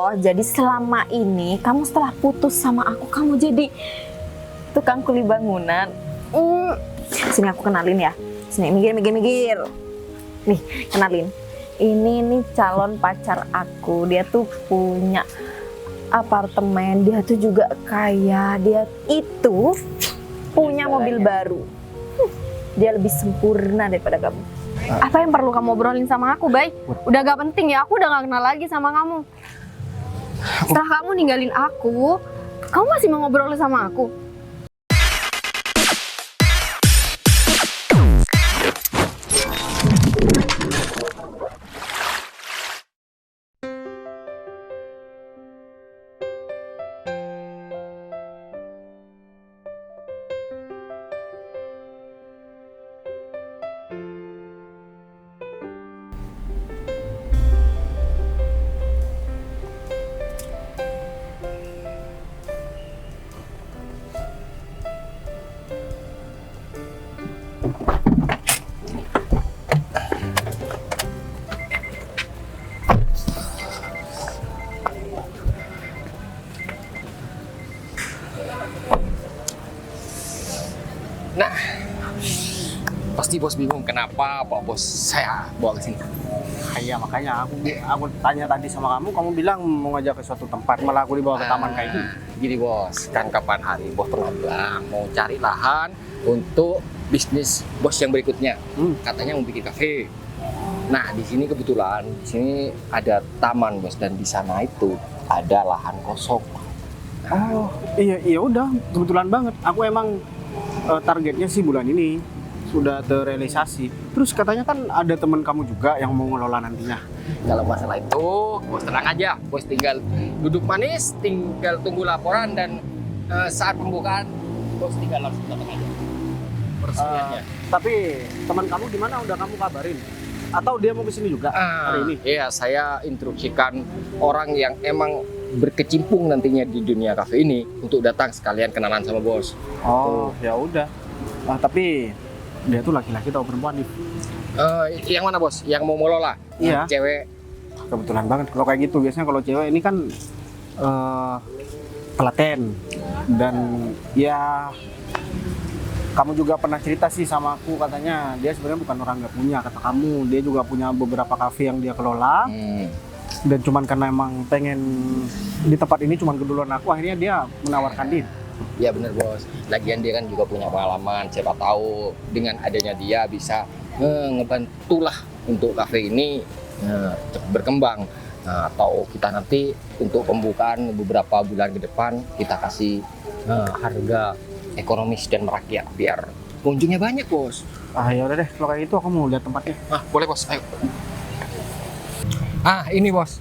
Oh, jadi selama ini kamu setelah putus sama aku, kamu jadi tukang kuli bangunan. Sini aku kenalin ya. Sini, minggir. Nih, kenalin. Ini nih calon pacar aku. Dia tuh punya apartemen, dia tuh juga kaya. Dia itu punya mobil baru. Dia lebih sempurna daripada kamu. Apa yang perlu kamu obrolin sama aku, Bay? Udah gak penting ya, aku udah gak kenal lagi sama kamu. Setelah kamu ninggalin aku, kamu masih mau ngobrol sama aku? Nah, pasti bos bingung kenapa Pak Bos saya bawa ke sini. Iya, makanya aku tanya tadi sama kamu bilang mau ngajak ke suatu tempat, malah aku dibawa ke taman kayak gini. Gini bos, kan kapan hari bos pernah bilang mau cari lahan untuk bisnis bos yang berikutnya. Katanya mau bikin kafe. Nah, di sini kebetulan di sini ada taman bos, dan di sana itu ada lahan kosong. Oh, iya udah, kebetulan banget. Aku emang targetnya sih bulan ini sudah terrealisasi. Terus katanya kan ada teman kamu juga yang mau ngelola nantinya. Kalau masalah itu, bos tenang aja. Bos tinggal duduk manis, tinggal tunggu laporan, dan saat pembukaan, bos tinggal langsung datang aja. Peresmiannya. Tapi teman kamu gimana? Udah kamu kabarin? Atau dia mau kesini juga hari ini? Iya, saya instruksikan orang yang emang berkecimpung nantinya di dunia kafe ini untuk datang sekalian kenalan sama bos. Oh, ya udah. Tapi dia tuh laki-laki atau perempuan nih? Yang mana bos? Yang mau mengelola? Iya. Cewek. Kebetulan banget kalau kayak gitu. Biasanya kalau cewek ini kan telaten, dan ya kamu juga pernah cerita sih sama aku, katanya dia sebenarnya bukan orang nggak punya, kata kamu. Dia juga punya beberapa kafe yang dia kelola. Dan cuman karena emang pengen di tempat ini cuman keduluan aku, akhirnya dia menawarkan diri. Ya bener bos. Lagian dia kan juga punya pengalaman. Siapa tahu dengan adanya dia bisa ngebantulah untuk kafe ini cepat berkembang. Atau kita nanti untuk pembukaan beberapa bulan ke depan kita kasih harga ekonomis dan merakyat biar pengunjungnya banyak bos. Ya udah deh, kalau kayak gitu aku mau lihat tempatnya. Boleh bos, ayo. Ini bos.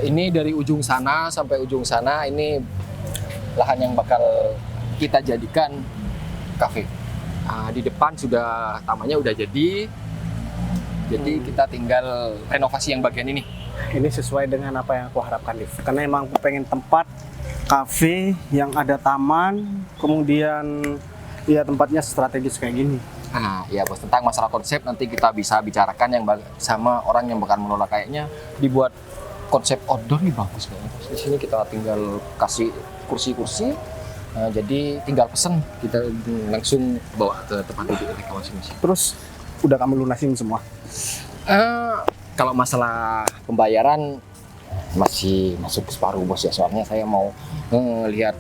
Ini dari ujung sana sampai ujung sana, ini lahan yang bakal kita jadikan kafe. Di depan sudah tamannya udah jadi kita tinggal renovasi yang bagian ini. Ini sesuai dengan apa yang aku harapkan, Div. Karena emang aku pengen tempat kafe yang ada taman, kemudian ya tempatnya strategis kayak gini. Ya bos, tentang masalah konsep nanti kita bisa bicarakan yang sama orang yang bakal mengelola. Kayaknya dibuat konsep outdoor nih bagus banget. Di sini kita tinggal kasih kursi-kursi, jadi tinggal pesen, kita langsung bawa ke tempat duduk mereka masing-masing. Terus udah kamu lunasin semua? Kalau masalah pembayaran masih masuk separuh bos ya, soalnya saya mau lihat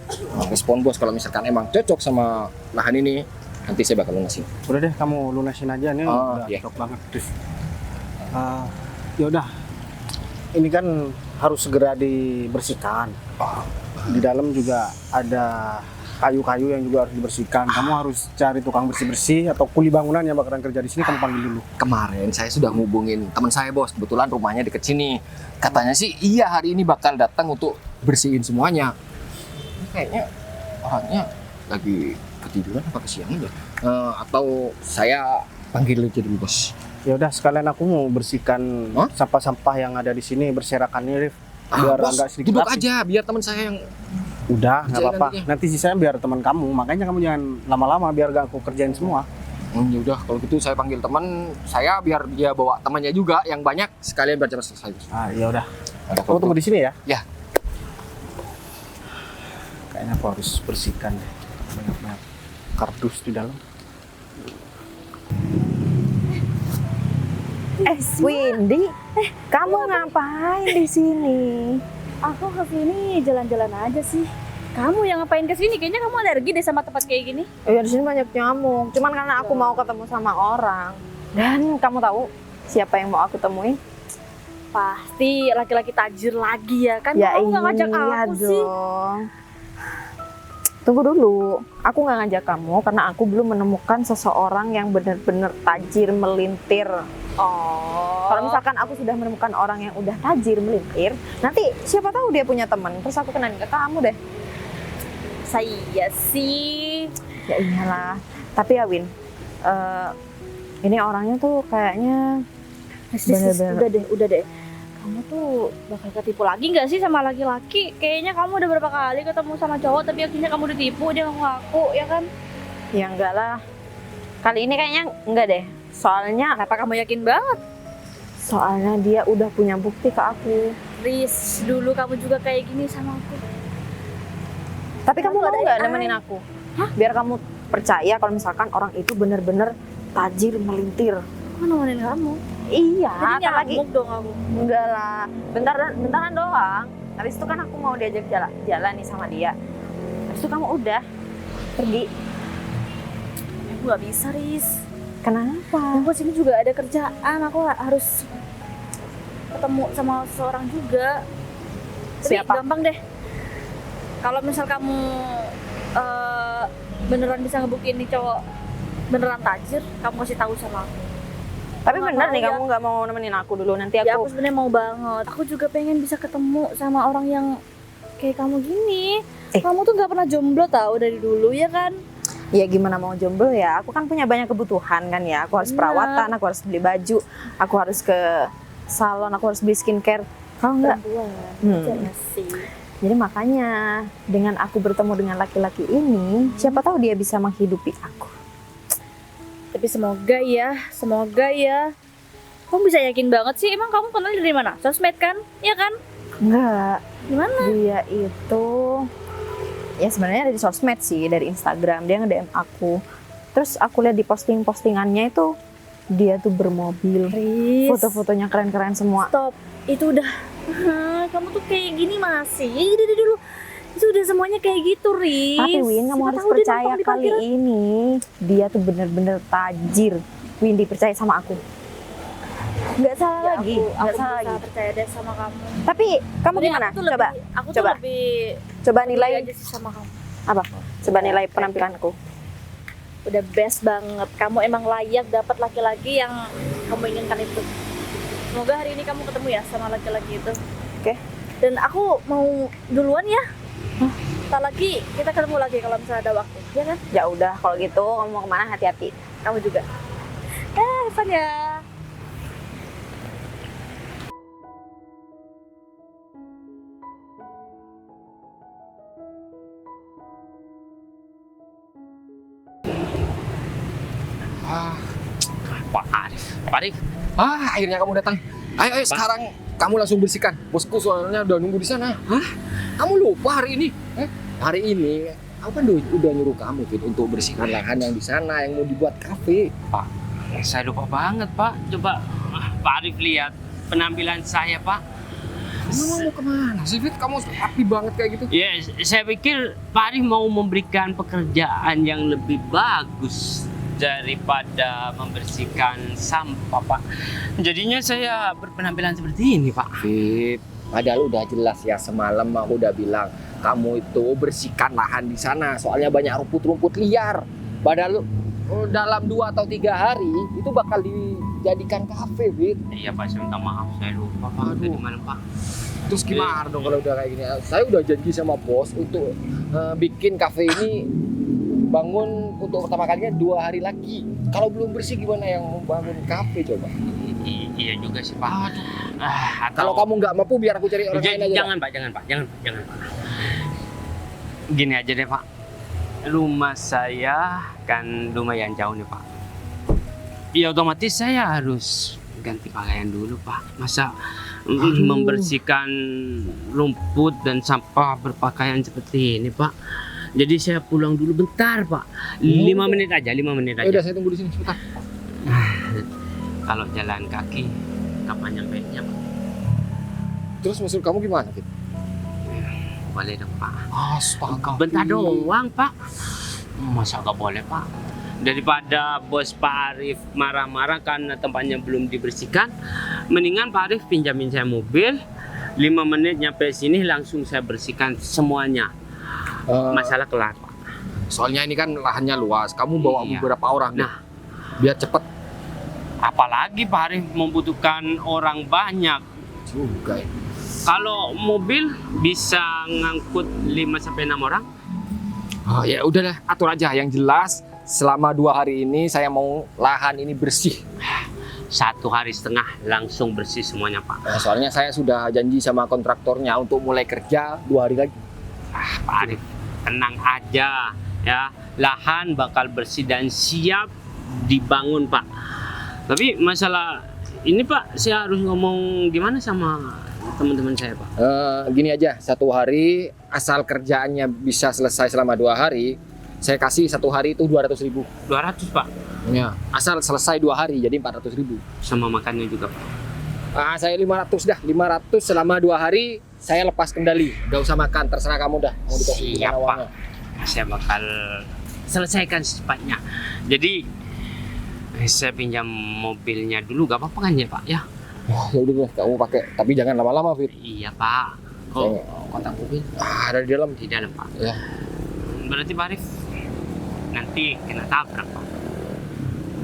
respon bos. Kalau misalkan emang cocok sama lahan ini, nanti saya bakal lunasin. Udah deh, kamu lunasin aja nih. Udah iya. cocok banget, Div. Ya udah, ini kan harus segera dibersihkan. Di dalam juga ada kayu-kayu yang juga harus dibersihkan. Kamu harus cari tukang bersih-bersih atau kuli bangunan yang bakalan kerja di sini, kamu panggil dulu. Kemarin saya sudah ngubungin teman saya bos, kebetulan rumahnya deket sini. Katanya sih iya hari ini bakal datang untuk bersihin semuanya. Ini kayaknya orangnya lagi ketiduran apa kesiangan ya? Atau saya panggil aja dulu bos. Ya udah, sekalian aku mau bersihkan sampah-sampah yang ada di sini, berserakannya, Rif. Biar bos, agak sedikit duduk rapi. aja biar teman saya yang Udah, nggak apa-apa. nantinya. Nanti sisanya biar teman kamu. Makanya kamu jangan lama-lama biar gak aku kerjain semua. Ya udah, kalau gitu saya panggil teman saya biar dia bawa temannya juga yang banyak, sekalian biar cepat selesai. Ya udah. Ada Kamu tunggu di sini ya. Ya. Kayaknya aku harus bersihkan deh. Banyak-banyak kardus di dalam. Windy, kamu ngapain di sini? Aku ke sini jalan-jalan aja sih. Kamu yang ngapain ke sini? Kayaknya kamu alergi deh sama tempat kayak gini. Ya di sini banyak nyamuk. Cuman karena aku mau ketemu sama orang. Dan kamu tahu siapa yang mau aku temuin? Pasti laki-laki tajir lagi ya kan? Ya Kamu nggak ngajak iya aku sih. dong. Tunggu dulu. Aku nggak ngajak kamu karena aku belum menemukan seseorang yang benar-benar tajir melintir. Oh. Kalau misalkan aku sudah menemukan orang yang udah tajir melintir, nanti siapa tahu dia punya teman. Terus aku kenalin ke kamu deh. Saya sih. Ya iyalah. Tapi ya Win, ini orangnya tuh kayaknya bener-bener. Udah deh. Kamu tuh bakal ketipu lagi nggak sih sama laki-laki? Kayaknya kamu udah berapa kali ketemu sama cowok tapi akhirnya kamu ditipu, dia ngaku ya kan? Ya enggak lah. Kali ini kayaknya enggak deh. Soalnya Kenapa kamu yakin banget? soalnya dia udah punya bukti ke aku. Riz, dulu kamu juga kayak gini sama aku. Tapi kamu Kamu mau ada nggak yang nemenin aku? Biar kamu percaya kalau misalkan orang itu bener-bener tajir melintir. Aku nemenin kamu. Iya, Jadi kan lagi nyamuk dong kamu. enggak lah. Bentaran doang. Habis itu kan aku mau diajak jalan nih sama dia. Habis itu kamu udah pergi. Aku nggak bisa, Riz. Kenapa? Aku sini juga ada kerjaan, aku harus ketemu sama seorang juga. Tapi Siapa? gampang deh. Kalau misal kamu beneran bisa ngebuktiin nih cowok beneran tajir, kamu kasih tahu sama aku. Tapi Nggak bener mau nih ya. kamu nggak mau nemenin aku dulu. Nanti Ya aku aku sebenarnya mau banget. Aku juga pengen bisa ketemu sama orang yang kayak kamu gini. Kamu tuh nggak pernah jomblo tahu dari dulu ya kan? ya gimana mau jomblo ya? Aku kan punya banyak kebutuhan kan ya. Aku harus Bener. perawatan, aku harus beli baju, aku harus ke salon, aku harus beli skincare. Kalau enggak, Perempuan. Hmm. Iya sih. jadi makanya dengan aku bertemu dengan laki-laki ini, siapa tahu dia bisa menghidupi aku. Tapi semoga ya. Kamu bisa yakin banget sih, emang kamu kenal dari mana? Sosmed kan? Iya kan? Enggak, Gimana? dia itu ya sebenarnya dari sosmed sih, dari Instagram. Dia nge-DM aku. Terus aku lihat di postingannya itu dia tuh bermobil. Riz, Foto-fotonya keren-keren semua. stop. Itu udah kamu tuh kayak gini masih. Dari dulu. Itu udah semuanya kayak gitu, Riz. Tapi Win, kamu Siapa harus tahu dia percaya numpang di kali parkiran. ini dia tuh bener-bener tajir. Windy percaya sama aku. Nggak salah Ya, lagi, aku nggak salah berusaha lagi. percaya deh sama kamu. Tapi kamu Sebenarnya gimana? aku tuh Coba, aku coba. tuh lebih coba peduli nilai aja sih sama kamu. apa? Coba nilai penampilanku. Udah best banget. Kamu emang layak dapat laki-laki yang kamu inginkan itu. Semoga hari ini kamu ketemu ya sama laki-laki itu. Oke. Dan aku mau duluan ya. Tak lagi kita ketemu lagi kalau misalnya ada waktu, ya kan? Ya udah, kalau gitu kamu mau kemana hati-hati. Kamu juga. Evan ya. Pak Arif. Pak Arif. Akhirnya kamu datang. Ayo, sekarang kamu langsung bersihkan. Bosku soalnya udah nunggu di sana. Hah? Kamu lupa hari ini? Hari ini aku kan udah nyuruh kamu Fit untuk bersihkan lahan yang di sana yang mau dibuat kafe. Pak, saya lupa banget Pak. Coba Pak Arif lihat penampilan saya Pak. Kamu mau kemana sih Fit? Kamu rapi banget kayak gitu. Ya, saya pikir Pak Arif mau memberikan pekerjaan yang lebih bagus daripada membersihkan sampah Pak. Jadinya saya berpenampilan seperti ini Pak. Fit, padahal udah jelas ya semalam aku udah bilang kamu itu bersihkan lahan di sana. Soalnya banyak rumput-rumput liar. Padahal dalam 2 atau 3 hari itu bakal dijadikan kafe, Fit. Iya Pak, saya minta maaf, saya lupa Pak. Dari mana Pak? Terus gimana dong kalau udah kayak gini? Saya udah janji sama bos untuk bikin kafe ini bangun untuk pertama kalinya 2 hari lagi. Kalau belum bersih gimana yang membangun kafe coba? Iya juga sih Pak. Kalau kamu nggak mampu biar aku cari orang lain aja. Jangan Pak. Gini aja deh Pak. Rumah saya kan lumayan jauh nih Pak. Ya otomatis saya harus ganti pakaian dulu Pak. Masa membersihkan rumput dan sampah berpakaian seperti ini, Pak. Jadi saya pulang dulu bentar, Pak. 5 menit aja, 5 menit Ya udah, aja. saya tunggu di sini sebentar. Kalau jalan kaki, kapan nyampainya, Pak? Terus maksud kamu gimana, Fit? Boleh dong, Pak. Astaga. Bentar doang, Pak. Masa nggak boleh, Pak? Daripada bos Pak Arif marah-marah karena tempatnya belum dibersihkan, mendingan Pak Arif pinjamin saya mobil. 5 menit nyampe sini langsung saya bersihkan semuanya. Masalah kelar, Pak. Soalnya ini kan lahannya luas. Kamu bawa Iya. beberapa orang nih. Nah, Biar cepet apalagi Pak Arif membutuhkan orang banyak. juga ya. Kalau mobil bisa ngangkut 5-6 orang. Oh, ya udahlah, atur aja yang jelas. Selama 2 hari ini saya mau lahan ini bersih. 1 hari setengah langsung bersih semuanya, Pak. Nah, soalnya saya sudah janji sama kontraktornya untuk mulai kerja 2 hari lagi. Pak Arif, tenang aja ya. Lahan bakal bersih dan siap dibangun, Pak. Tapi masalah ini, Pak, saya harus ngomong gimana sama teman-teman saya, Pak? Gini aja, 1 hari asal kerjaannya bisa selesai selama 2 hari, saya kasih 1 hari itu 200.000. 200, Pak. Ya, asal selesai 2 hari jadi 400.000. Sama makannya juga, Pak. Saya 500 dah, 500 selama 2 hari saya lepas kendali. Gak usah makan, terserah kamu dah. Mau dikasih Siap, gimana Pak. uangnya. Saya bakal selesaikan secepatnya. Jadi saya pinjam mobilnya dulu, gak apa-apa kan ya, Pak? Ya. Ya udah deh, kamu pakai, tapi jangan lama-lama, Fit. Iya, Pak. Kok kotak mobil Ada di dalam. di dalam, Pak? Ya. Berarti Pak Arif nanti kena tabrak, Pak.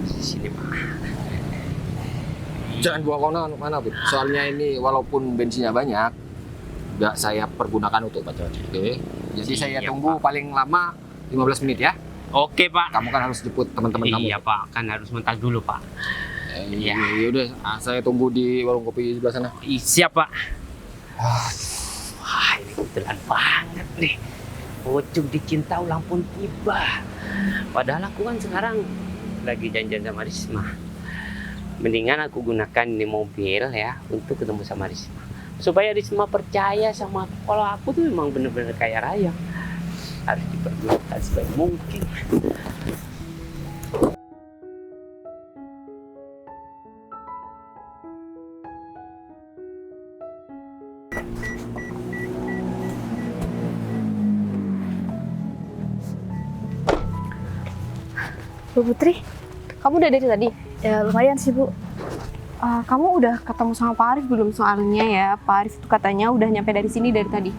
Di sini, Pak. Jangan buang mana, Fit. Soalnya ini walaupun bensinnya banyak, nggak saya pergunakan untuk pacaran. Oke. Jadi saya Iya, tunggu Pak. paling lama 15 menit ya. Oke, Pak. Kamu kan harus jemput teman-teman kamu. Iya, Pak. Kan harus mental dulu, Pak. Iya. Ya udah, saya tunggu di warung kopi sebelah sana. Siap, Pak. Wah, ini kebetulan banget nih. Ucuk dicinta ulang pun tiba. Padahal aku kan sekarang lagi janjian sama Risma. Mendingan aku gunakan ini mobil ya untuk ketemu sama Risma. Supaya Risma percaya sama aku. Kalau aku tuh memang bener-bener kaya raya. Harus dipergunakan sebaik mungkin. Bu Putri, kamu udah dari tadi? Ya lumayan sih, Bu. Kamu udah ketemu sama Pak Arif belum soalnya ya? Pak Arif itu katanya udah nyampe dari sini dari tadi.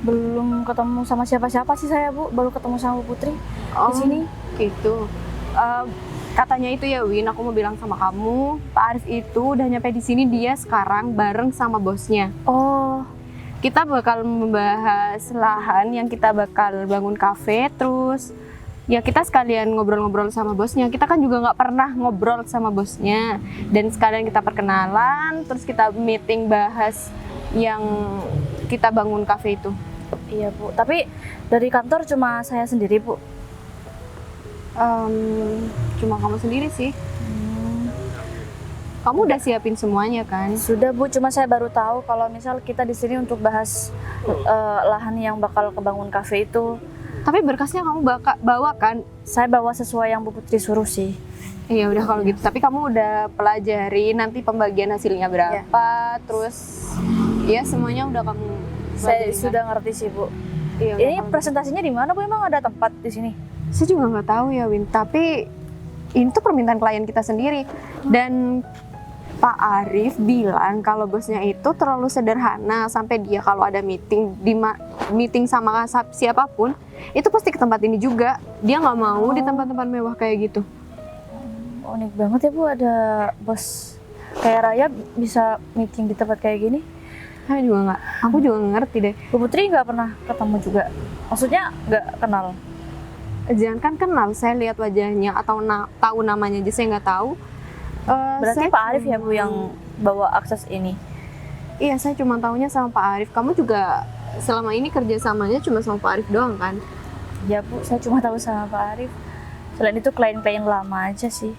Belum ketemu sama siapa-siapa sih saya, Bu. Baru ketemu sama Bu Putri di sini. Gitu. Katanya itu ya Win, aku mau bilang sama kamu, Pak Arif itu udah nyampe di sini dia sekarang bareng sama bosnya. Oh, Kita bakal membahas lahan yang kita bakal bangun kafe, terus ya kita sekalian ngobrol-ngobrol sama bosnya. Kita kan juga nggak pernah ngobrol sama bosnya, dan sekalian kita perkenalan, terus kita meeting bahas yang kita bangun kafe itu. iya, Bu. Tapi dari kantor cuma saya sendiri, Bu. Cuma kamu sendiri sih. Kamu udah siapin semuanya kan? Sudah, Bu. Cuma saya baru tahu kalau misal kita di sini untuk bahas lahan yang bakal kebangun kafe itu. Tapi berkasnya kamu bawa kan? Saya bawa sesuai yang Bu Putri suruh sih. Iya udah kalau gitu. Tapi kamu udah pelajari nanti pembagian hasilnya berapa, terus ya semuanya udah kamu Saya pelajarin, sudah ngerti sih, Bu. Iya, udah Ini kalau presentasinya di mana, Bu? Emang ada tempat di sini? gitu. Saya juga nggak tahu ya Win. Tapi ini tuh permintaan klien kita sendiri, dan Pak Arif bilang kalau bosnya itu terlalu sederhana sampai dia kalau ada meeting meeting sama siapapun itu pasti ke tempat ini juga. Dia nggak mau di tempat-tempat mewah kayak gitu. Unik banget ya, Bu. Ada bos kayak Raya bisa meeting di tempat kayak gini. Aku juga nggak ngerti deh. Bu Putri nggak pernah ketemu juga? Maksudnya nggak kenal? Jangan kan kenal, saya lihat wajahnya atau tahu namanya aja saya nggak tahu. Berarti Saya Pak Arif ya, cuma- Bu, yang bawa akses ini? Iya, saya cuma tahunya sama Pak Arif. Kamu juga selama ini kerjasamanya cuma sama Pak Arif doang kan? Ya, Bu, saya cuma tahu sama Pak Arif. Selain itu klien-klien lama aja sih.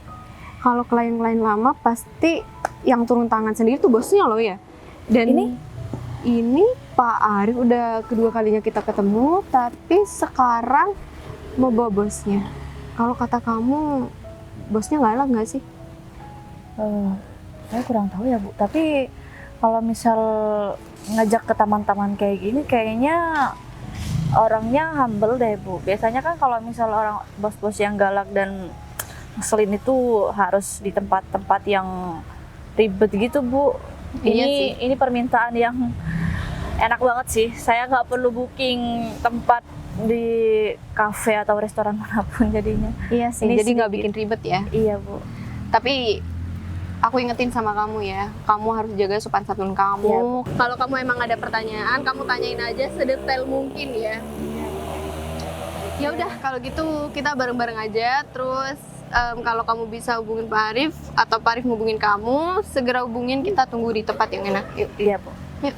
Kalau klien-klien lama pasti yang turun tangan sendiri tuh bosnya loh ya. Dan Ini? ini Pak Arif udah kedua kalinya kita ketemu, tapi sekarang mau bawa bosnya. Kalau kata kamu, bosnya galak nggak sih? Saya kurang tahu ya Bu, tapi kalau misal ngajak ke taman-taman kayak gini kayaknya orangnya humble deh Bu. Biasanya kan kalau misal orang bos-bos yang galak dan ngeselin itu harus di tempat-tempat yang ribet gitu Bu. Iya sih. Ini permintaan yang enak banget sih. Saya nggak perlu booking tempat di kafe atau restoran manapun jadinya. Iya sih, Ini jadi nggak sedikit. bikin ribet ya. Iya Bu. Tapi aku ingetin sama kamu ya, kamu harus jaga sopan santun kamu. Iya, Kalau kamu emang ada pertanyaan, kamu tanyain aja sedetail mungkin ya. Ya udah, kalau gitu kita bareng-bareng aja. Terus kalau kamu bisa hubungin Pak Arif atau Pak Arif hubungin kamu, segera hubungin, kita tunggu di tempat yang enak. Yuk. Iya Bu. Yuk.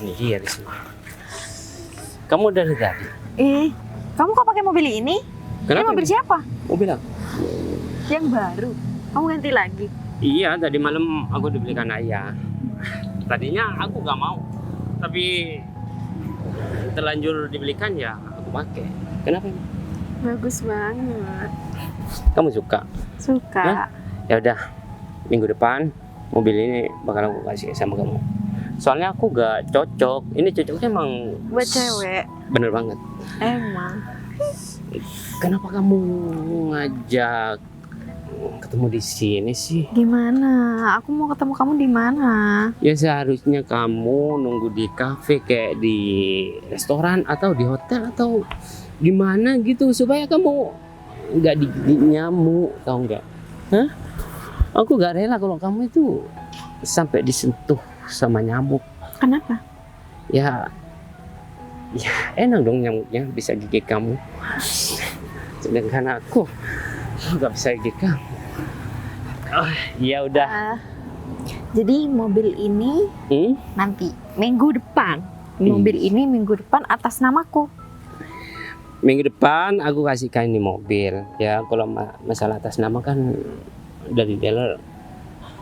Ini dia di sini. Kamu dari tadi? Kamu kok pakai mobil ini? Ini mobil siapa? Mobil aku. Yang baru. Kamu ganti lagi. Iya, tadi malam aku dibelikan ayah. Tadinya aku gak mau, tapi terlanjur dibelikan ya aku pakai. Kenapa? Bagus banget. Kamu suka? Suka. Hah? Ya udah, minggu depan mobil ini bakal aku kasih sama kamu. Soalnya aku gak cocok. Ini cocoknya emang Buat cewek. bener banget. Emang. Kenapa kamu ngajak ketemu di sini sih? Gimana? Aku mau ketemu kamu di mana? Ya seharusnya kamu nunggu di kafe kayak di restoran atau di hotel atau di mana gitu supaya kamu nggak digigit nyamuk, tahu nggak? Hah? Aku gak rela kalau kamu itu sampai disentuh sama nyamuk. Kenapa? Ya enak dong nyamuknya bisa gigit kamu. Sedangkan aku nggak bisa gigit kamu. Oh, ya udah. Jadi mobil ini nanti minggu depan. Mobil ini minggu depan atas namaku. Minggu depan aku kasihkan ini mobil. Ya kalau masalah atas nama kan dari dealer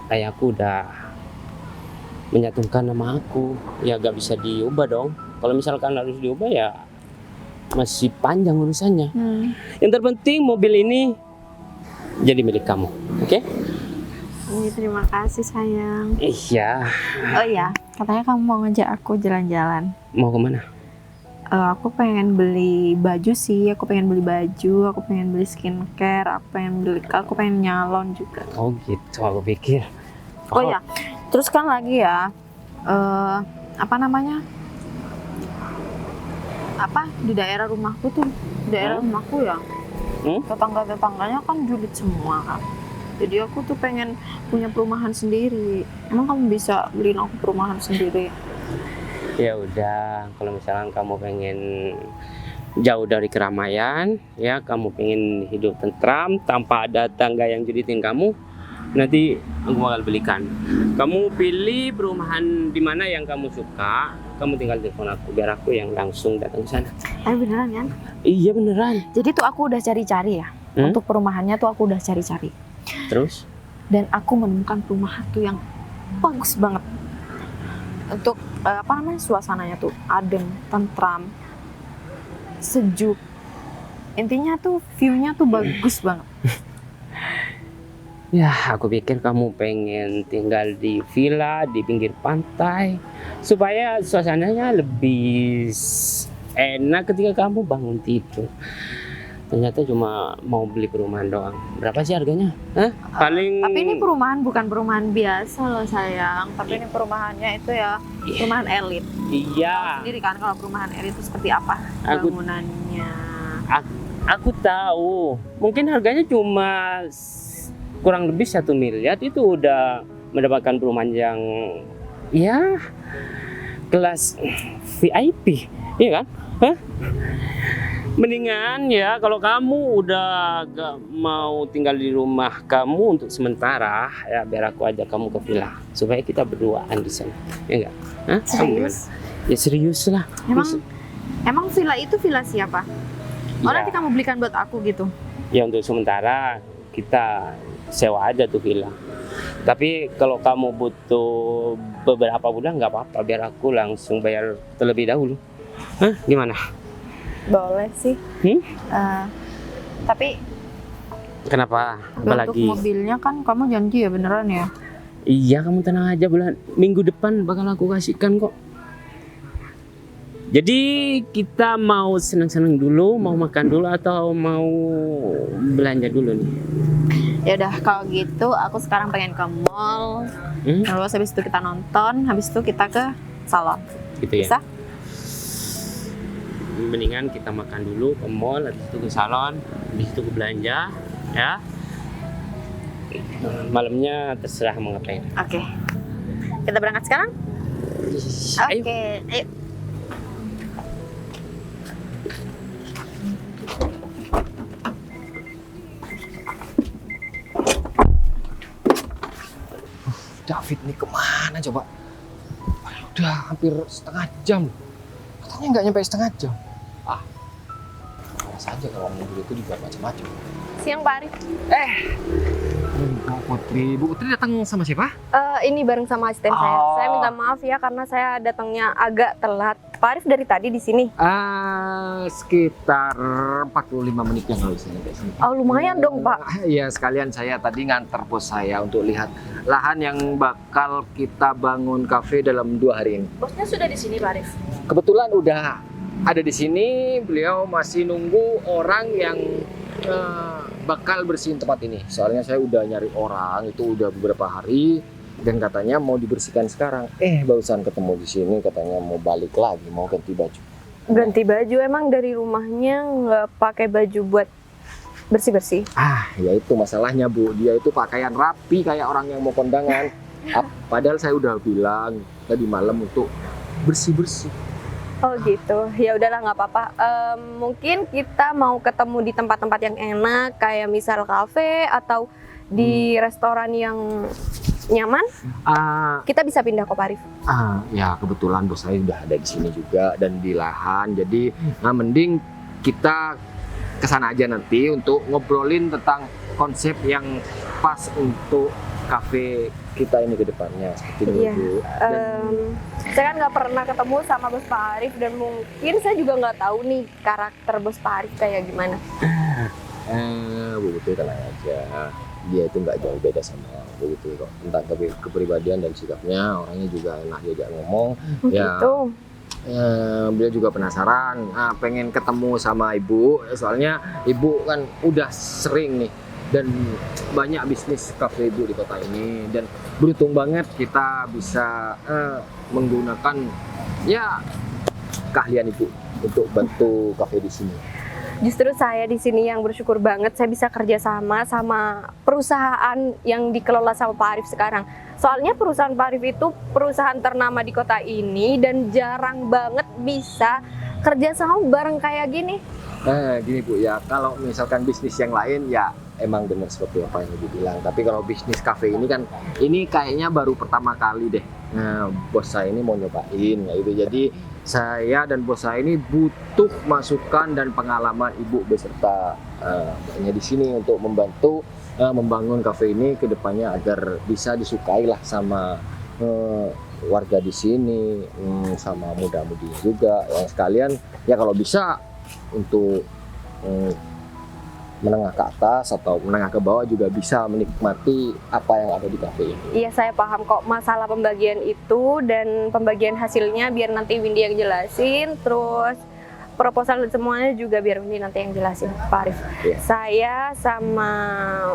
ayahku udah menyatukan nama aku. Ya gak bisa diubah dong. Kalau misalkan harus diubah ya masih panjang urusannya. Yang terpenting mobil ini jadi milik kamu. Oke? Terima kasih sayang. Iya. Oh iya, katanya kamu mau ngajak aku jalan-jalan. Mau kemana? Aku pengen beli baju sih, aku pengen beli baju, aku pengen beli skincare, aku pengen nyalon juga. Oh gitu, aku pikir. Oh ya, terus kan lagi ya, apa namanya? Apa di daerah rumahku tuh, rumahku ya, tetangga-tetangganya kan julid semua kan. Jadi aku tuh pengen punya perumahan sendiri. Emang kamu bisa beliin aku perumahan sendiri? Ya udah, kalau misalkan kamu pengen jauh dari keramaian, ya kamu pengen hidup tentram tanpa ada tangga yang julitin kamu, nanti aku bakal belikan. Kamu pilih perumahan di mana yang kamu suka, kamu tinggal telepon aku biar aku yang langsung datang ke sana. Beneran kan? Iya beneran. Jadi tuh aku udah cari-cari ya. Untuk perumahannya tuh aku udah cari-cari. Terus? Dan aku menemukan perumahan tuh yang bagus banget. Untuk apa namanya, suasananya tuh adem, tentram, sejuk. Intinya tuh view-nya tuh bagus banget. Ya, aku pikir kamu pengen tinggal di villa di pinggir pantai supaya suasananya lebih enak ketika kamu bangun tidur. Ternyata cuma mau beli perumahan doang. Berapa sih harganya? Hah? Paling. Tapi ini perumahan bukan perumahan biasa loh sayang. Tapi ini perumahannya itu ya perumahan elit. Iya. Sendiri kan kalau perumahan elit itu seperti apa bangunannya? Aku tahu. Mungkin harganya cuma kurang lebih 1 miliar itu udah mendapatkan perumahan yang ya kelas VIP, iya kan? Hah? Mendingan ya kalau kamu udah gak mau tinggal di rumah kamu untuk sementara, ya biar aku ajak kamu ke villa supaya kita berduaan di sana, ya enggak? Hah? Serius? Ya serius lah. Emang villa itu villa siapa? Oh Ya. nanti kamu belikan buat aku gitu. Ya untuk sementara kita sewa aja tuh villa. Tapi kalau kamu butuh beberapa bulan nggak apa-apa, biar aku langsung bayar terlebih dahulu. Hah? Gimana? Boleh sih. Tapi Kenapa? untuk Apalagi? mobilnya kan kamu janji ya beneran ya? Iya, kamu tenang aja, minggu depan bakal aku kasihkan kok. Jadi kita mau senang-senang dulu, mau makan dulu atau mau belanja dulu nih? Ya udah kalau gitu aku sekarang pengen ke mall. Terus habis itu kita nonton, habis itu kita ke salon. Gitu ya. Bisa? Mendingan kita makan dulu ke mall, habis itu ke salon, habis itu ke belanja, ya. Malamnya terserah mau ngapain. Oke. Kita berangkat sekarang? Ayo. Oke, ayo. David nih kemana coba? Udah hampir setengah jam. Katanya nggak nyampe setengah jam. Malas aja kalau mobil itu dibuat macam-macam. Siang Pak Arif. Bu Putri datang sama siapa? Ini bareng sama asisten saya. Oh. Saya minta maaf ya karena saya datangnya agak telat. Pak Arif dari tadi di sini. Sekitar 45 menit yang lalu saya sampai sini. Oh, lumayan dong, Pak. Iya, sekalian saya tadi nganter bos saya untuk lihat lahan yang bakal kita bangun kafe dalam 2 hari ini. Bosnya sudah di sini, Pak Arif. Kebetulan udah ada di sini, beliau masih nunggu orang yang bakal bersihin tempat ini. Soalnya saya udah nyari orang, itu udah beberapa hari dan katanya mau dibersihkan sekarang. Barusan ketemu di sini katanya mau balik lagi, mau ganti baju. Ganti baju, emang dari rumahnya nggak pakai baju buat bersih-bersih. Ya itu masalahnya Bu, dia itu pakaian rapi kayak orang yang mau kondangan. Padahal saya udah bilang tadi malam untuk bersih-bersih. Oh gitu, ya udahlah nggak apa-apa. Mungkin kita mau ketemu di tempat-tempat yang enak, kayak misal kafe atau di restoran yang nyaman. Kita bisa pindah kok, Pak Arif. Ya kebetulan bos saya udah ada di sini juga dan di lahan. Jadi mending kita kesana aja nanti untuk ngobrolin tentang konsep yang pas untuk kafe kita ini ke depannya seperti itu. Iya. Bu. Saya kan nggak pernah ketemu sama bos Pak Arif dan mungkin saya juga nggak tahu nih karakter bos Pak Arif kayak gimana. Bu Putri tenang aja, dia itu nggak jauh beda sama Bu Putri kok. Tentang kepribadian dan sikapnya, orangnya juga enak diajak ngomong. Gitu. Beliau juga penasaran, pengen ketemu sama ibu. Soalnya ibu kan udah sering nih dan banyak bisnis kafe ibu di kota ini dan beruntung banget kita bisa menggunakan keahlian ibu untuk bantu kafe di sini. Justru saya di sini yang bersyukur banget saya bisa kerja sama perusahaan yang dikelola sama Pak Arif sekarang. Soalnya perusahaan Pak Arif itu perusahaan ternama di kota ini dan jarang banget bisa kerja sama bareng kayak gini. Gini Bu ya, kalau misalkan bisnis yang lain ya emang benar seperti apa yang Ibu bilang. Tapi kalau bisnis kafe ini kan, ini kayaknya baru pertama kali deh. Bos saya ini mau nyobain ya itu. Jadi saya dan bos saya ini butuh masukan dan pengalaman Ibu beserta mbaknya di sini untuk membantu membangun kafe ini ke depannya agar bisa disukai lah sama warga di sini, sama muda-mudi juga yang sekalian ya kalau bisa untuk menengah ke atas atau menengah ke bawah juga bisa menikmati apa yang ada di kafe ini. Iya, saya paham kok masalah pembagian itu dan pembagian hasilnya biar nanti Windy yang jelasin, terus proposal dan semuanya juga biar Windy nanti yang jelasin, Pak Arif. Iya. Saya sama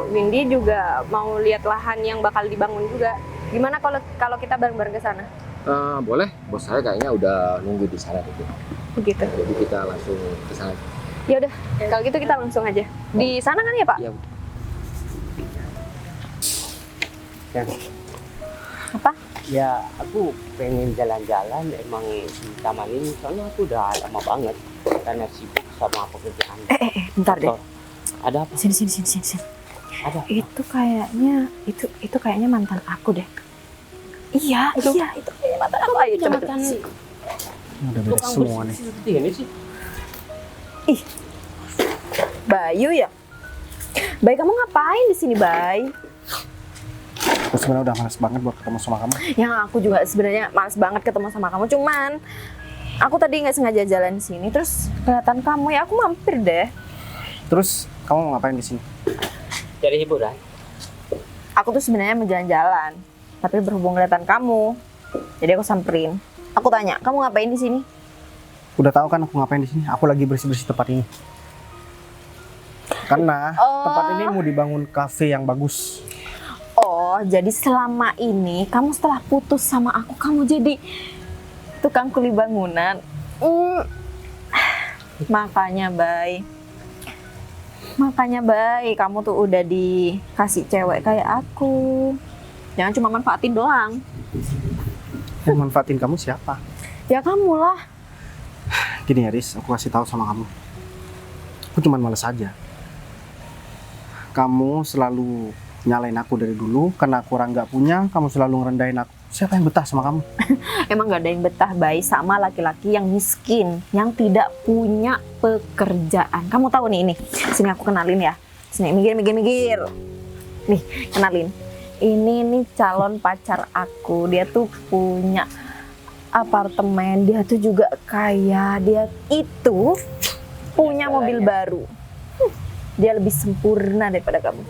Windy juga mau lihat lahan yang bakal dibangun juga. Gimana kalau kita bareng-bareng ke sana? Boleh, bos saya kayaknya udah nunggu di sana gitu. Begitu. Jadi kita langsung ke sana. Ya udah, kalau gitu kita langsung aja. Di sana kan ya, Pak? Iya. Apa? Ya, aku pengen jalan-jalan emang di taman ini, soalnya aku udah lama banget karena sibuk sama pekerjaan. Bentar deh. Ada apa? Sini. Ada apa? Itu kayaknya mantan aku deh. Iya, itu kayaknya mantan aku. Ayo coba. Udah Kok beres kamu semua nih. bersih seperti ini sih? Bayu ya? Bay, kamu ngapain di sini, Bay? Aku sebenarnya udah males banget buat ketemu sama kamu. Yang aku juga sebenarnya males banget ketemu sama kamu, cuman aku tadi nggak sengaja jalan di sini, terus kelihatan kamu ya, aku mampir deh. Terus kamu mau ngapain di sini? Cari hiburan. Aku tuh sebenarnya mau jalan-jalan, tapi berhubung kelihatan kamu, jadi aku samperin. Aku tanya, kamu ngapain di sini? Udah tahu kan aku ngapain di sini? Aku lagi bersih-bersih tempat ini. Karena tempat ini mau dibangun kafe yang bagus. Oh, jadi selama ini kamu setelah putus sama aku, kamu jadi tukang kuli bangunan. Makanya, Bay, kamu tuh udah dikasih cewek kayak aku. Jangan cuma manfaatin doang. Yang manfaatin kamu siapa? Ya kamu lah. Gini ya, Riz, aku kasih tahu sama kamu. Aku cuman males aja. Kamu selalu nyalain aku dari dulu karena aku orang nggak punya. Kamu selalu ngerendahin aku. Siapa yang betah sama kamu? Emang gak ada yang betah, Bay, sama laki-laki yang miskin, yang tidak punya pekerjaan. Kamu tahu nih ini. Sini aku kenalin ya. Sini, minggir. Nih, kenalin. Ini nih calon pacar aku. Dia tuh punya apartemen, dia tuh juga kaya. Dia itu punya mobil baru. Dia lebih sempurna daripada kamu.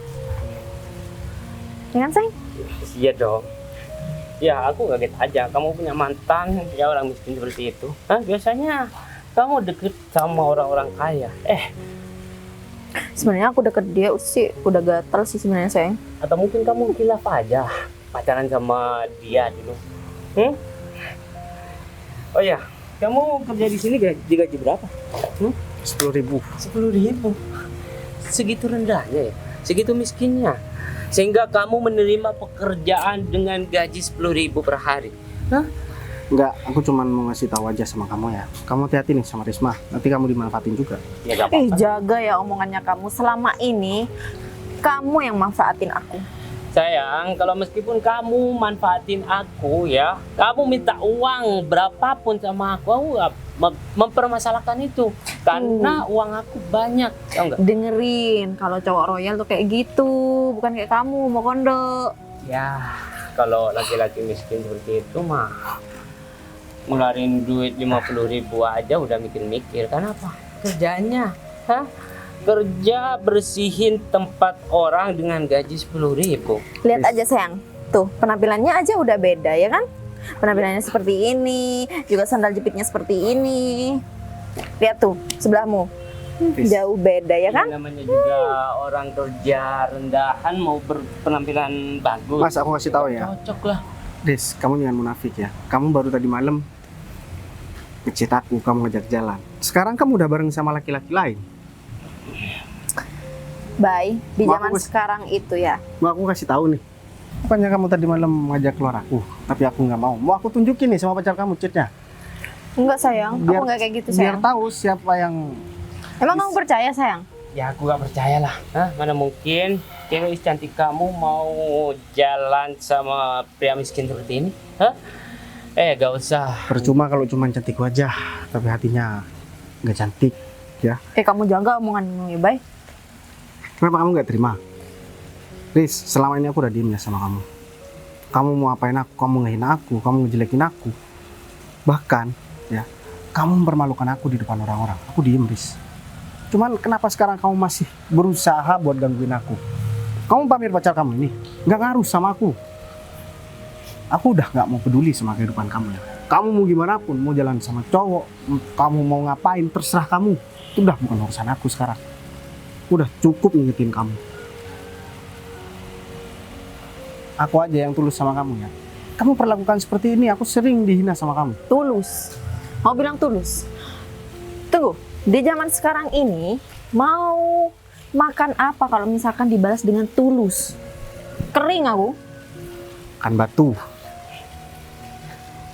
Ya kan, sayang? Iya dong. Ya aku kaget aja, kamu punya mantan ya orang miskin seperti itu. Hah? Biasanya kamu deket sama orang-orang kaya. Sebenarnya aku deket dia sih udah gatel sih sebenarnya, sayang. Atau mungkin kamu khilaf aja pacaran sama dia dulu. Oh ya, kamu kerja di sini gaji berapa? 10.000. 10.000. Segitu rendahnya ya, segitu miskinnya. Sehingga kamu menerima pekerjaan dengan gaji 10.000 per hari. Hah? Enggak, aku cuman mau ngasih tahu aja sama kamu ya. Kamu hati-hati nih sama Risma. Nanti kamu dimanfaatin juga. Ya gak apa-apa. Jaga ya omongannya kamu. Selama ini kamu yang manfaatin aku. Sayang, kalau meskipun kamu manfaatin aku ya, kamu minta uang berapapun sama aku gak mempermasalahkan itu. Karena uang aku banyak, tau nggak? Dengerin, kalau cowok royal tuh kayak gitu, bukan kayak kamu, mau kondo. Ya, kalau laki-laki miskin seperti itu mah ngeluarin duit 50.000 aja udah mikir-mikir. Kenapa? Kerjanya, kerja bersihin tempat orang dengan gaji 10.000. Lihat aja sayang, tuh penampilannya aja udah beda ya kan? Penampilannya seperti ini, juga sandal jepitnya seperti ini. Lihat tuh sebelahmu, jauh beda ya kan? Ini namanya juga orang kerja rendahan mau berpenampilan bagus. Mas, aku kasih tahu ya. Cocok lah. Des, kamu jangan munafik ya. Kamu baru tadi malam ngechat aku, kamu ngajak jalan. Sekarang kamu udah bareng sama laki-laki lain. Bay, di Mau zaman aku- sekarang itu ya. Mau aku kasih tahu nih. Bukannya kamu tadi malam ngajak keluar aku, tapi aku nggak mau. Mau aku tunjukin nih sama pacar kamu chatnya. Enggak sayang, Biar- aku nggak kayak gitu Biar sayang. tahu siapa yang Emang kamu percaya sayang? Ya aku gak percaya lah. Mana mungkin cewek cantik kamu mau jalan sama pria miskin seperti ini? Gak usah. percuma kalau cuma cantik wajah, tapi hatinya nggak cantik. Ya, Kamu jaga omonganmu ya, Bay. kenapa kamu nggak terima? Riz, selama ini aku udah diem ya sama kamu. Kamu mau apain aku? Kamu ngehina aku, kamu ngejelekin aku. Bahkan, ya, kamu mempermalukan aku di depan orang-orang. Aku diem, Riz. Cuman kenapa sekarang kamu masih berusaha buat gangguin aku? Kamu pamer pacar kamu ini, nggak ngaruh sama aku. Aku udah nggak mau peduli sama kehidupan kamu ya. Kamu mau gimana pun, mau jalan sama cowok, kamu mau ngapain, terserah kamu. Itu udah bukan urusan aku sekarang. Udah cukup ngingetin kamu. Aku aja yang tulus sama kamu ya. Kamu perlakukan seperti ini, aku sering dihina sama kamu. Tulus. Mau bilang tulus? Tunggu, di zaman sekarang ini mau makan apa kalau misalkan dibalas dengan tulus? Kering aku. Kan batu.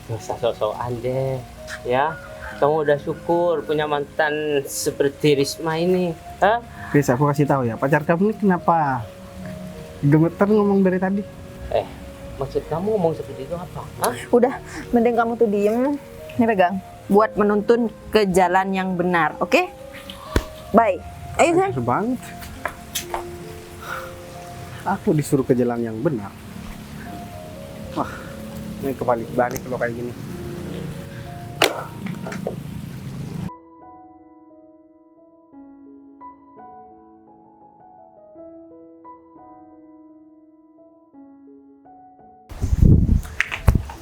Gak usah sok-sokan deh. Ya, kamu udah syukur punya mantan seperti Risma ini. Riz, aku kasih tahu ya, pacar kamu ini kenapa gemeter ngomong dari tadi? Maksud kamu ngomong seperti itu apa? Udah, mending kamu tuh diem. Nih pegang. buat menuntun ke jalan yang benar, oke? Bye. Ayo sayang. Bener banget. Aku disuruh ke jalan yang benar. Wah, ini kebalik-balik kalau kayak gini.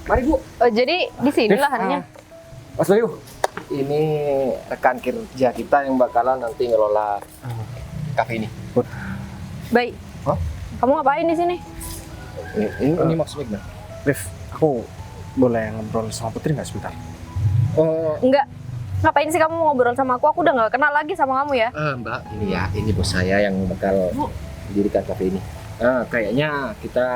Mari Bu. Oh, jadi di sini lahannya. Mas Bayu, ini rekan kerja kita yang bakalan nanti ngelola kafe ini. Baik. Hah? Kamu ngapain di sini? Ini maksudnya gimana? Rif, aku boleh ngobrol sama Putri nggak sebentar? Oh, Enggak. Ngapain sih kamu ngobrol sama aku? Aku udah nggak kenal lagi sama kamu ya. Mbak, ini ya, ini bos saya yang bakal mendirikan kafe ini. Kayaknya kita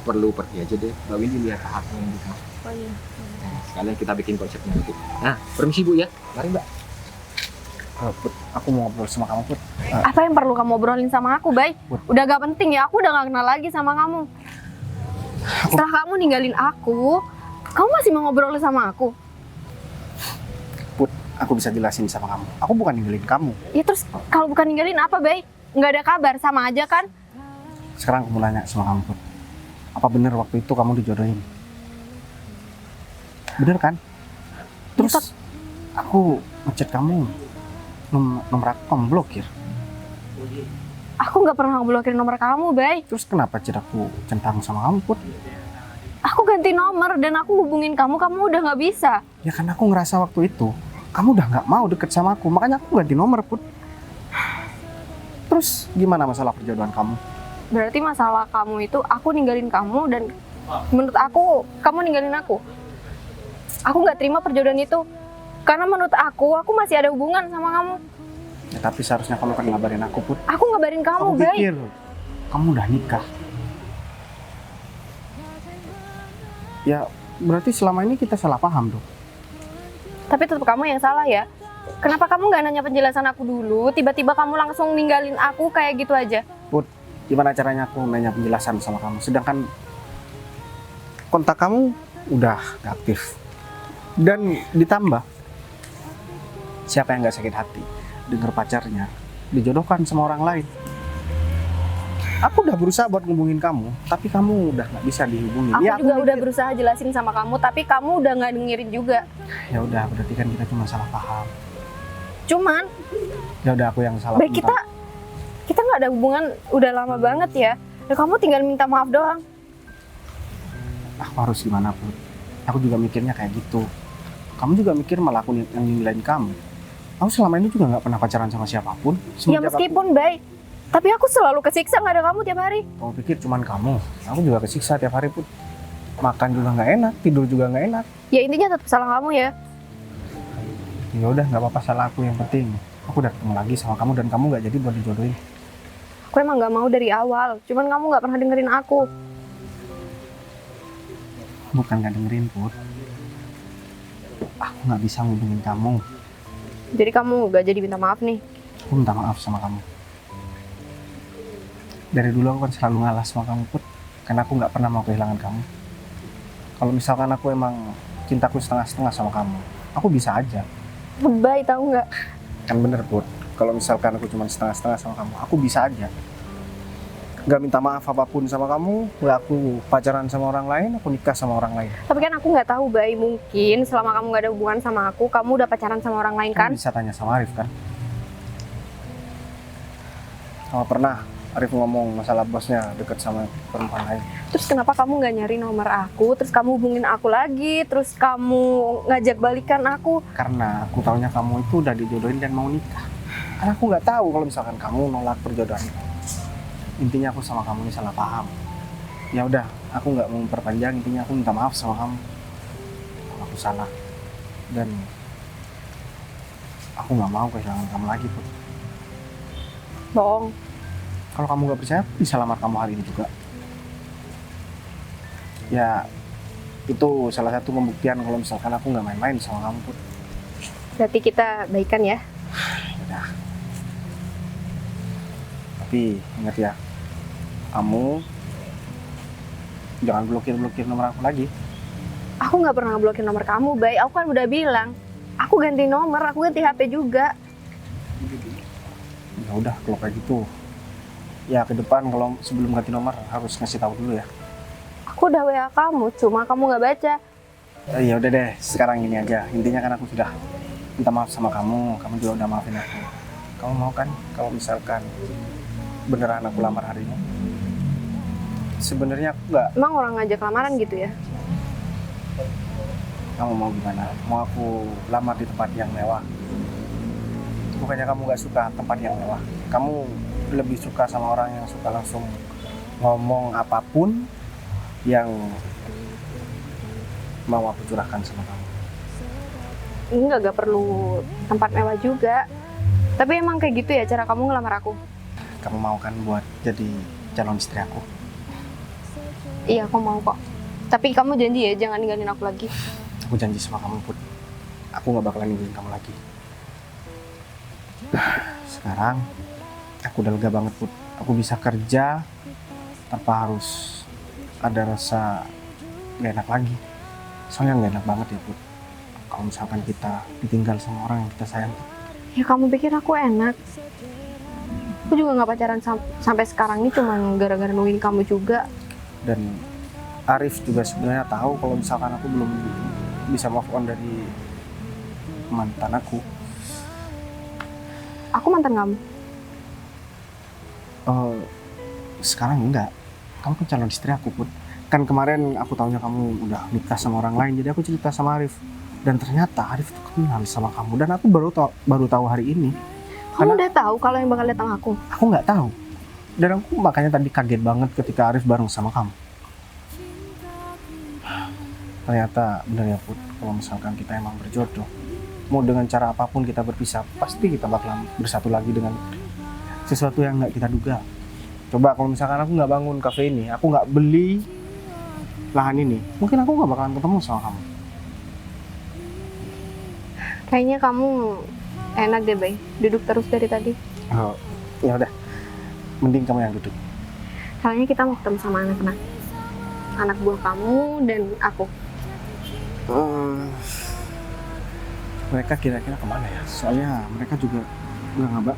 perlu pergi aja deh. Mbak Windy lihat haknya yang gitu. Oh iya. Sekalian kita bikin konsepnya gitu. Nah, permisi Bu ya. Mari Mbak. Put, aku mau ngobrol sama kamu, Put. Apa yang perlu kamu obrolin sama aku, Bay? Udah gak penting ya, aku udah gak kenal lagi sama kamu. Setelah kamu ninggalin aku, kamu masih mau ngobrolin sama aku? Put, aku bisa jelasin sama kamu. Aku bukan ninggalin kamu. Ya terus kalau bukan ninggalin apa, Bay? Nggak ada kabar, sama aja kan? Sekarang aku mau nanya sama kamu, Put. Apa bener waktu itu kamu dijodohin? Bener kan? Terus aku ngechat kamu, nomor aku kamu blokir. Aku nggak pernah ngeblokir nomor kamu, Bay. Terus kenapa chat aku centang sama kamu, Put? Aku ganti nomor dan aku hubungin kamu, kamu udah nggak bisa. Ya kan aku ngerasa waktu itu kamu udah nggak mau deket sama aku, makanya aku ganti nomor, Put. Terus gimana masalah perjodohan kamu? Berarti masalah kamu itu aku ninggalin kamu dan menurut aku kamu ninggalin aku. Aku nggak terima perjodohan itu. Karena menurut aku masih ada hubungan sama kamu. Ya tapi seharusnya kamu kan ngabarin aku, Put. Aku ngabarin kamu, Aku Bay. pikir kamu udah nikah. Ya berarti selama ini kita salah paham dong. Tapi tetap kamu yang salah ya. Kenapa kamu nggak nanya penjelasan aku dulu? Tiba-tiba kamu langsung ninggalin aku kayak gitu aja. Put, gimana caranya aku nanya penjelasan sama kamu? Sedangkan kontak kamu udah gak aktif. Dan ditambah, siapa yang gak sakit hati dengar pacarnya dijodohkan sama orang lain? Aku udah berusaha buat ngubungin kamu, tapi kamu udah gak bisa dihubungin. Aku Ya, juga udah mikir, berusaha jelasin sama kamu, tapi kamu udah nggak dengerin juga. ya udah, berarti kan kita cuma salah paham. Cuman, Ya udah, aku yang salah. Bay, bentar. kita nggak ada hubungan udah lama banget ya. Dan kamu tinggal minta maaf doang. Aku harus gimana, Put? Aku juga mikirnya kayak gitu. Kamu juga mikir malah aku yang nilaiin kamu. Aku selama ini juga nggak pernah pacaran sama siapapun. Ya Semenjak meskipun, Bay. Tapi aku selalu kesiksa nggak ada kamu tiap hari. Kamu pikir cuman kamu? Aku juga kesiksa tiap hari, Put. Makan juga nggak enak, tidur juga nggak enak. Ya intinya tetap salah kamu ya. Ya udah, nggak apa-apa, salah aku. Yang penting aku udah ketemu lagi sama kamu dan kamu nggak jadi buat dijodohin. Aku emang nggak mau dari awal. Cuman kamu nggak pernah dengerin aku. Bukan nggak dengerin, Put. Aku nggak bisa ngubungin kamu. Jadi kamu nggak jadi minta maaf nih. Aku minta maaf sama kamu. Dari dulu aku kan selalu ngalah sama kamu, Put. Karena aku nggak pernah mau kehilangan kamu. Kalau misalkan aku emang cintaku setengah-setengah sama kamu, aku bisa aja. Lebay tahu nggak? Kan bener, Put. Kalau misalkan aku cuma setengah-setengah sama kamu, aku bisa aja. Gak minta maaf apapun sama kamu, gak aku pacaran sama orang lain, aku nikah sama orang lain. Tapi kan aku nggak tahu, Bay. Mungkin selama kamu nggak ada hubungan sama aku, kamu udah pacaran sama orang lain kan? Kamu bisa tanya sama Arif kan? Kalau pernah Arif ngomong masalah bosnya deket sama perempuan lain. Terus kenapa kamu nggak nyari nomor aku? Terus kamu hubungin aku lagi? Terus kamu ngajak balikan aku? Karena aku taunya kamu itu udah dijodohin dan mau nikah. Karena aku nggak tahu kalau misalkan kamu nolak perjodohan itu. Intinya aku sama kamu ini salah paham. Ya udah, aku nggak mau memperpanjang. Intinya aku minta maaf sama kamu kalau aku salah. Dan aku nggak mau kehilangan kamu lagi, Put. Bohong. Kalau kamu nggak percaya, bisa lamar kamu hari ini juga. Ya, itu salah satu pembuktian kalau misalkan aku nggak main-main sama kamu, Put. Berarti kita baikan ya? Udah. Tapi ingat ya, kamu jangan blokir nomor aku lagi. Aku nggak pernah blokir nomor kamu, Bay. Aku kan udah bilang, aku ganti nomor, aku ganti HP juga. Ya udah kalau kayak gitu. Ya ke depan kalau sebelum ganti nomor harus ngasih tahu dulu ya. Aku udah WA kamu, cuma kamu nggak baca. Ya udah deh, sekarang ini aja. Intinya kan aku sudah minta maaf sama kamu juga udah maafin aku. Kamu mau kan kalau misalkan beneran aku lamar hari ini? Sebenarnya aku nggak. Emang orang ngajak lamaran gitu ya? Kamu mau gimana? Mau aku lamar di tempat yang mewah? Bukannya kamu nggak suka tempat yang mewah? Kamu lebih suka sama orang yang suka langsung ngomong apapun yang mau aku curahkan sama kamu? Enggak perlu tempat mewah juga. Tapi emang kayak gitu ya cara kamu ngelamar aku? Kamu mau kan buat jadi calon istri aku? Iya, aku mau kok. Tapi kamu janji ya jangan ninggalin aku lagi. Aku janji sama kamu, Put. Aku nggak bakalan ninggalin kamu lagi. Sekarang aku udah lega banget, Put. Aku bisa kerja tanpa harus ada rasa gak enak lagi. Soalnya gak enak banget ya, Put. Kalau misalkan kita ditinggal sama orang yang kita sayang. Ya kamu pikir aku enak? Aku juga nggak pacaran sampai sekarang ini cuma gara-gara nungguin kamu juga. Dan Arif juga sebenarnya tahu kalau misalkan aku belum bisa move on dari mantan aku. Aku mantan kamu? Sekarang enggak. Kamu kan calon istri aku, Put. Kan kemarin aku taunya kamu udah nikah sama orang lain, jadi aku cerita sama Arif. Dan ternyata Arif itu kenal sama kamu. Dan aku baru tahu hari ini. Kamu udah tahu kalau yang bakal datang aku? Aku nggak tahu. Dan aku makanya tadi kaget banget ketika Arif bareng sama kamu. Ternyata benar ya, Put, kalau misalkan kita emang berjodoh, mau dengan cara apapun kita berpisah, pasti kita bakalan bersatu lagi dengan sesuatu yang nggak kita duga. Coba kalau misalkan aku nggak bangun kafe ini, aku nggak beli lahan ini, mungkin aku nggak bakalan ketemu sama kamu. Kayaknya kamu enak deh, Bay. Duduk terus dari tadi. Oh, ya udah, mending kamu yang duduk. Kayaknya kita mau ketemu sama anak buah kamu dan aku. Mereka kira-kira kemana ya? Soalnya mereka juga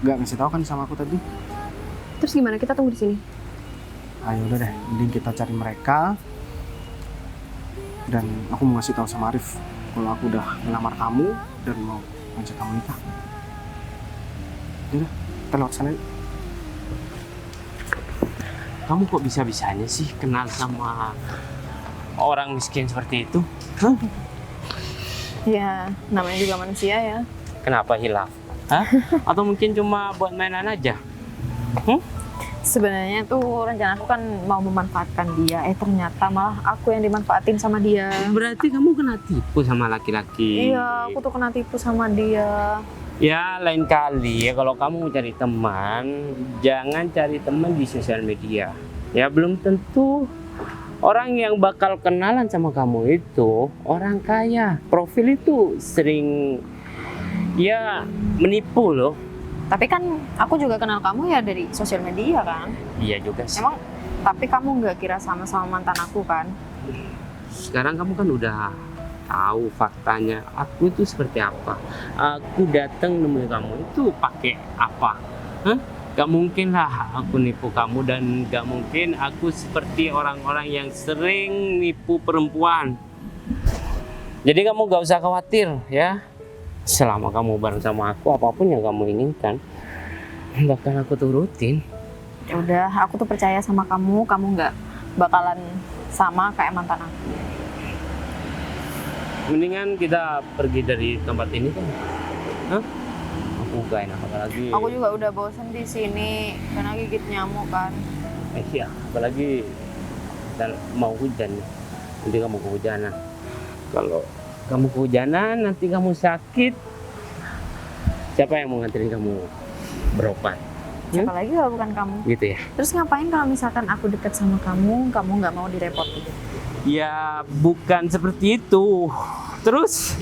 nggak ngasih tahu kan sama aku tadi. Terus gimana? Kita tunggu di sini. Ayo udah deh, mending kita cari mereka. Dan aku mau ngasih tahu sama Arif kalau aku udah melamar kamu dan mau ngajak kamu nikah. Udah, kita lewat sana yuk. Kamu kok bisa-bisanya sih kenal sama orang miskin seperti itu? Hah? Ya, namanya juga manusia ya. Kenapa hilaf? Hah? Atau mungkin cuma buat mainan aja? Sebenarnya tuh rencana aku kan mau memanfaatkan dia. Ternyata malah aku yang dimanfaatin sama dia. Berarti kamu kena tipu sama laki-laki. Iya, aku tuh kena tipu sama dia. Ya, lain kali ya kalau kamu mau cari teman, jangan cari teman di sosial media. Ya, belum tentu orang yang bakal kenalan sama kamu itu orang kaya. Profil itu sering ya menipu loh. Tapi kan aku juga kenal kamu ya dari sosial media kan. Iya juga sih. Emang, tapi kamu nggak kira sama mantan aku kan? Sekarang kamu kan udah tahu faktanya. Aku itu seperti apa. Aku datang nemuin kamu itu pakai apa? Hah? Gak mungkin lah aku nipu kamu dan gak mungkin aku seperti orang-orang yang sering nipu perempuan. Jadi kamu gak usah khawatir ya. Selama kamu bareng sama aku, apapun yang kamu inginkan bakal aku turutin. Ya udah, aku tuh percaya sama kamu nggak bakalan sama kayak mantan aku. Mendingan kita pergi dari tempat ini kan. Hah? Aku gak enak apalagi. Aku juga udah bosen di sini karena gigit nyamuk kan. Iya, apalagi dan mau hujan. Nanti kamu kehujanan. Kalau kamu kehujanan, nanti kamu sakit. Siapa yang mau nganterin kamu berobat? Siapa lagi kalau bukan kamu? Gitu ya? Terus ngapain kalau misalkan aku deket sama kamu nggak mau direpotin? Ya, bukan seperti itu. Terus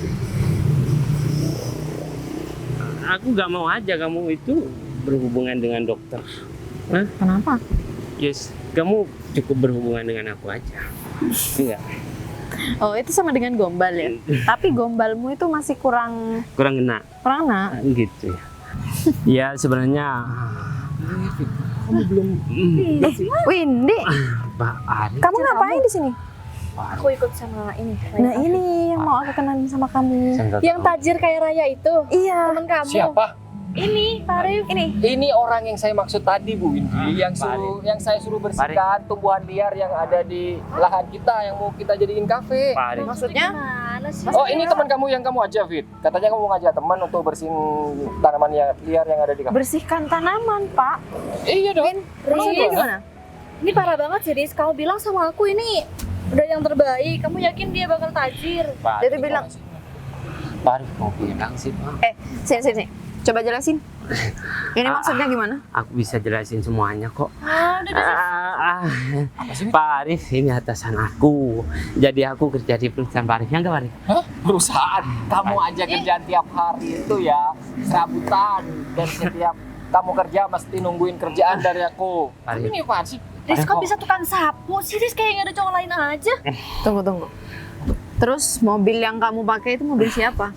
aku gak mau aja kamu itu berhubungan dengan dokter. Hah? Kenapa? Yes, kamu cukup berhubungan dengan aku aja. Enggak. Oh, itu sama dengan gombal ya. Tapi gombalmu itu masih kurang Kurang kena. nak. Gitu ya. Ya sebenarnya kamu belum Windy, Pak Arif. kamu ngapain di sini? Aku ikut sama ini. Nah, ini yang mau aku kenalin sama kamu. Yang tajir kayak Raya itu. Iya. Temen kamu. Siapa? Ini, Pak Arif. Ini orang yang saya maksud tadi Bu Windy, yang saya suruh bersihkan tumbuhan liar yang ada di lahan kita yang mau kita jadiin kafe. Pak Arif. Maksudnya? Gimana sih? Oh, ini teman kamu yang kamu ajak, Fit. Katanya kamu ngajak teman untuk bersihin tanaman yang liar yang ada di kafe. Bersihkan tanaman, Pak. Iya dong. Maksudnya gimana? Ini parah banget sih, Riz. Kamu bilang sama aku ini udah yang terbaik. Kamu yakin dia bakal tajir? Pak Jadi Arif. bilang, Pak Arif mau bilang sih Pak. sini. Coba jelasin. Ini maksudnya gimana? Aku bisa jelasin semuanya kok. Udah Pak Arif ini atasan aku. Jadi aku kerja di perusahaan Pak Arif. Yang Pak Arif? Hah? Perusahaan? Kamu aja kerja tiap hari itu ya, serabutan. Dan setiap kamu kerja mesti nungguin kerjaan dari aku. Arif. Ini apaan sih? Riz, kok bisa tukang sapu sih? Riz kayak nggak ada cowok lain aja. Tunggu. Terus mobil yang kamu pakai itu mobil siapa?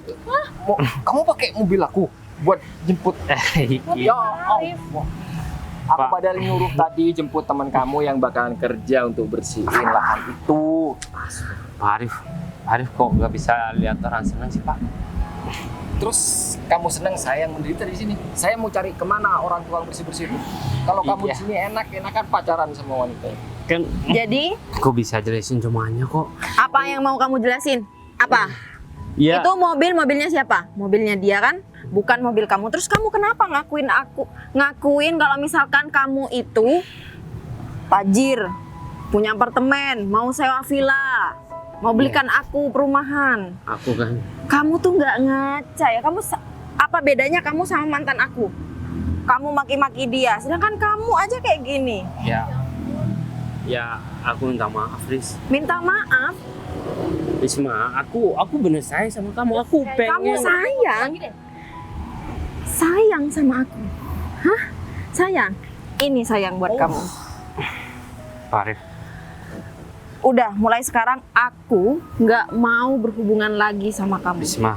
Kamu pakai mobil aku buat jemput? Ya Allah. Aku Pak. padahal nyuruh tadi jemput teman kamu yang bakalan kerja untuk bersihin lahan itu. Pak Arif kok nggak bisa lihat orang senang sih Pak? Terus kamu senang, saya yang menderita di sini. Saya mau cari kemana orang tukang bersih-bersih itu. Kalau kamu Iya. di sini enak-enakan pacaran sama wanita. Kan Jadi, aku bisa jelasin semuanya kok. apa yang mau kamu jelasin? Apa? Ya. Itu mobilnya siapa? Mobilnya dia kan? Bukan mobil kamu. Terus kamu kenapa ngakuin kalau misalkan kamu itu tajir, punya apartemen, mau sewa villa, mau belikan aku perumahan. Aku kan. Kamu tuh nggak ngaca ya. Apa bedanya kamu sama mantan aku? Kamu maki-maki dia, sedangkan kamu aja kayak gini. Ya aku minta maaf Riz. Minta maaf. Risma, aku bener sayang sama kamu. Aku pengen. Kamu sayang sama aku. Hah? Sayang? Ini sayang buat kamu. Pak Arif. Udah, mulai sekarang aku nggak mau berhubungan lagi sama kamu. Risma,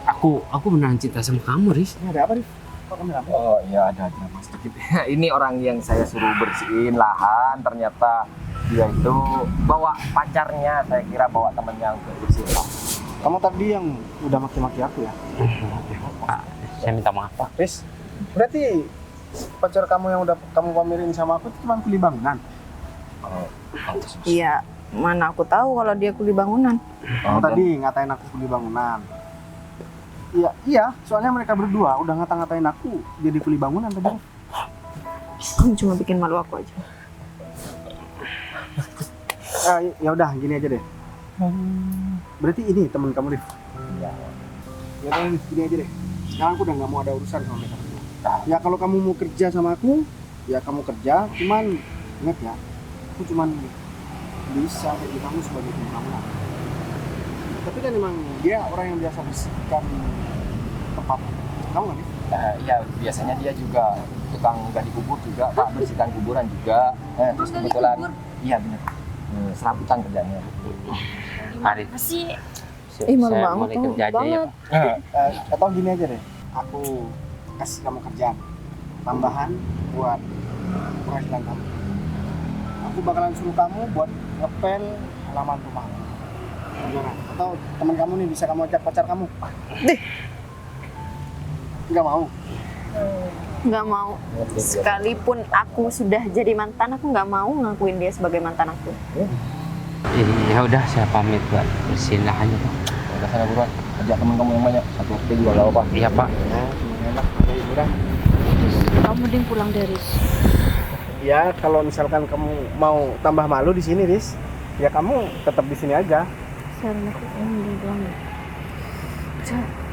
aku beneran cinta sama kamu Riz. Ini ada apa nih? Kok kamu rame? Oh iya, ada mas sedikit. Ini orang yang saya suruh bersihin lahan, ternyata dia itu bawa pacarnya. Saya kira bawa temennya untuk bersihin lahan. Kamu tadi yang udah maki-maki aku ya? Pak, saya minta maaf Pak. Riz, berarti pacar kamu yang udah kamu pamerin sama aku itu cuma kuli bangunan? Iya, mana aku tahu kalau dia kuli bangunan. Kamu tadi ngatain aku kuli bangunan. Iya, soalnya mereka berdua udah ngata-ngatain aku jadi kuli bangunan tadi. Kamu cuma bikin malu aku aja. Ya udah, gini aja deh. Berarti ini teman kamu deh. Ya udah, gini aja deh. Sekarang aku udah nggak mau ada urusan sama mereka. Ya kalau kamu mau kerja sama aku, ya kamu kerja. Cuman ingat ya, aku cuman bisa jadi kamu sebagai teman kamu. Tapi kan emang dia orang yang biasa bersihkan tempat kamu kan? Iya, biasanya dia juga tukang gali kubur juga, Pak, bersihkan kuburan juga. Terus kebetulan, iya benar. Serabutan kerjanya. Arif. Masih Malu Saya banget mulai tuh, kerja aja ya banget. Pak. Atau gini aja deh, aku kasih kamu kerjaan tambahan buat penghasilan kamu. Aku bakalan suruh kamu buat ngepel halaman rumahmu. Gimana? Atau teman kamu nih bisa kamu ajak pacar kamu? Nggak mau? Nggak mau. Sekalipun aku sudah jadi mantan, aku nggak mau ngakuin dia sebagai mantan aku. Ya udah saya pamit buat bersihin lahannya Pak. Udah sana buruan, ajak teman kamu yang banyak. Satu HP juga gak apa-apa. Iya Pak. Enak, jadi murah. kamu mending pulang dari Riz. Ya kalau misalkan kamu mau tambah malu di sini, Riz, ya kamu tetap di sini aja. Saran aku kamu mending pulang deh.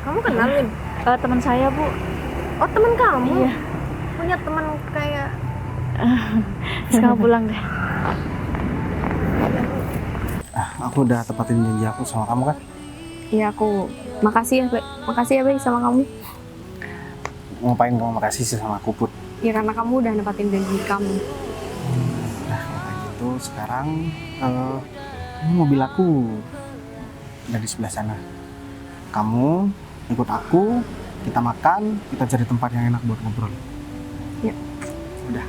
Kamu kenalin? Teman saya Bu. Oh, teman kamu? Iya. Punya teman kayak Sekarang pulang deh. Aku udah tepatin janji aku sama kamu kan? Iya, aku makasih ya, Be. Makasih ya, Be, sama kamu. Ngapain kamu makasih sih sama aku, Put? Ya karena kamu udah nepatin janji kamu. Nah, kayak gitu sekarang Ini mobil aku ada di sebelah sana. Kamu ikut aku, kita makan, kita cari tempat yang enak buat ngobrol. Yuk. Udah.